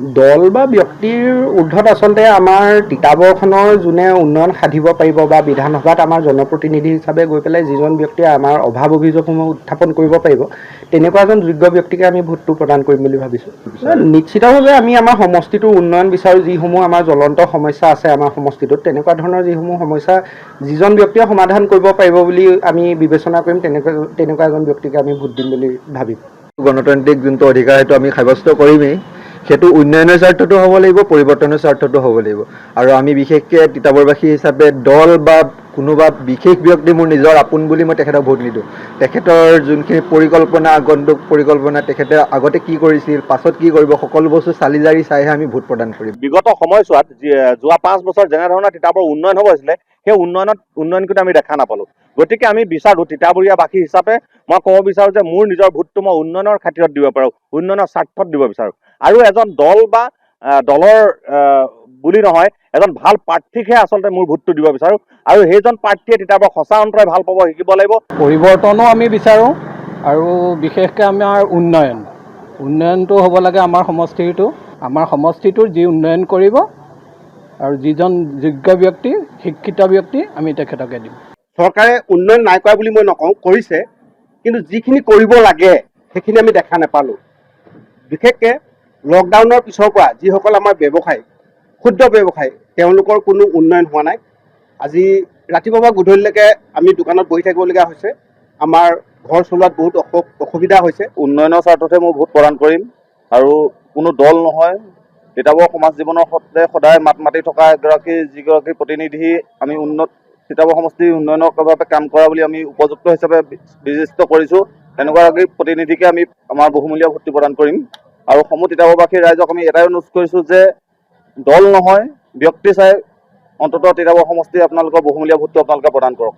দল বা ব্যক্তিৰ ঊৰ্ধত আচলতে আমাৰ তিতাবৰখনৰ যোনে উন্নয়ন সাধিব পাৰিব বা বিধানসভাত আমাৰ জনপ্ৰতিনিধি হিচাপে গৈ পেলাই যিজন ব্যক্তিয়ে আমাৰ অভাৱ অভিযোগসমূহ উত্থাপন কৰিব পাৰিব তেনেকুৱা এজন যোগ্য ব্যক্তিকে আমি ভোটটো প্ৰদান কৰিম বুলি ভাবিছোঁ। নিশ্চিতভাৱে আমি আমাৰ সমষ্টিটোৰ উন্নয়ন বিচাৰোঁ। যিসমূহ আমাৰ জ্বলন্ত সমস্যা আছে আমাৰ সমষ্টিটোত, তেনেকুৱা ধৰণৰ যিসমূহ সমস্যা যিজন ব্যক্তিয়ে সমাধান কৰিব পাৰিব বুলি আমি বিবেচনা কৰিম, তেনেকুৱা এজন ব্যক্তিকে আমি ভোট দিম বুলি ভাবিম। গণতান্ত্ৰিক যোনটো অধিকাৰ সেইটো আমি সাব্যস্ত কৰিমেই, সেইটো উন্নয়নৰ স্বাৰ্থতো হ'ব লাগিব, পৰিৱৰ্তনৰ স্বাৰ্থতো হ'ব লাগিব। আৰু আমি বিশেষকৈ তিতাবৰবাসী হিচাপে দল বা কোনোবা বিশেষ ব্যক্তি মোৰ নিজৰ আপোন বুলি মই তেখেতক ভোট নিদিওঁ। তেখেতৰ যোনখিনি পৰিকল্পনা, আগন্তুক পৰিকল্পনা, তেখেতে আগতে কি কৰিছিল, পাছত কি কৰিব, সকলো বস্তু চালি জাৰি চাইহে আমি ভোট প্ৰদান কৰিম। বিগত সময়ছোৱাত যোৱা 5 বছৰ যেনেধৰণৰ তিতাবৰ উন্নয়ন হ'ব হৈছিলে, সেই উন্নয়ন কিন্তু আমি দেখা নাপালোঁ। গতিকে আমি বিচাৰোঁ, তিতাবৰীয়াবাসী হিচাপে মই ক'ব বিচাৰোঁ যে মোৰ নিজৰ ভোটটো মই উন্নয়নৰ খাতিৰত দিব পাৰোঁ, উন্নয়নৰ স্বাৰ্থত দিব বিচাৰোঁ। আৰু এজন দল বা দলৰ বুলি নহয়, এজন ভাল প্ৰাৰ্থীকহে আচলতে মোৰ ভোটটো দিব বিচাৰোঁ। আৰু সেইজন প্ৰাৰ্থীয়ে তিতাবৰ সঁচা অন্তৰে ভাল পাব শিকিব লাগিব। পৰিৱৰ্তনো আমি বিচাৰোঁ আৰু বিশেষকৈ আমাৰ উন্নয়নটো হ'ব লাগে আমাৰ সমষ্টিটোৰ যি উন্নয়ন কৰিব আৰু যিজন যোগ্য ব্যক্তি, শিক্ষিত ব্যক্তি, আমি তেখেতকে দিম। চৰকাৰে উন্নয়ন নাই কৰা বুলি মই নকওঁ, কৰিছে, কিন্তু যিখিনি কৰিব লাগে সেইখিনি আমি দেখা নাপালোঁ। বিশেষকৈ লকডাউনৰ পিছৰ পৰা যিসকল আমাৰ ব্যৱসায়ী, ক্ষুদ্ৰ ব্যৱসায়ী, তেওঁলোকৰ কোনো উন্নয়ন হোৱা নাই। আজি ৰাতিপুৱা পৰা গধূলিলৈকে আমি দোকানত বহি থাকিবলগীয়া হৈছে। আমাৰ ঘৰ চলোৱাত বহুত অসুবিধা হৈছে। উন্নয়নৰ স্বাৰ্থতে মই ভোট প্ৰদান কৰিম আৰু কোনো দল নহয়, তিতাবৰ সমাজ জীৱনৰ সৈতে সদায় মাত মাতি থকা যিগৰাকী প্ৰতিনিধি আমি তিতাবৰ সমষ্টিৰ উন্নয়নৰ বাবে কাম কৰা বুলি আমি উপযুক্ত হিচাপে বিবেচিত কৰিছোঁ, তেনেকুৱা এগৰাকী প্ৰতিনিধিকে আমি আমাৰ বহুমূলীয়া ভোটটো প্ৰদান কৰিম। আৰু সমূহ তিতাবৰবাসী ৰাইজক আমি এটাই অনুৰোধ কৰিছোঁ যে দল নহয়, ব্যক্তি চাই অন্ততঃ তিতাবৰ সমষ্টি আপোনালোকৰ বহুমূলীয়া ভোটটো আপোনালোকে প্ৰদান কৰক।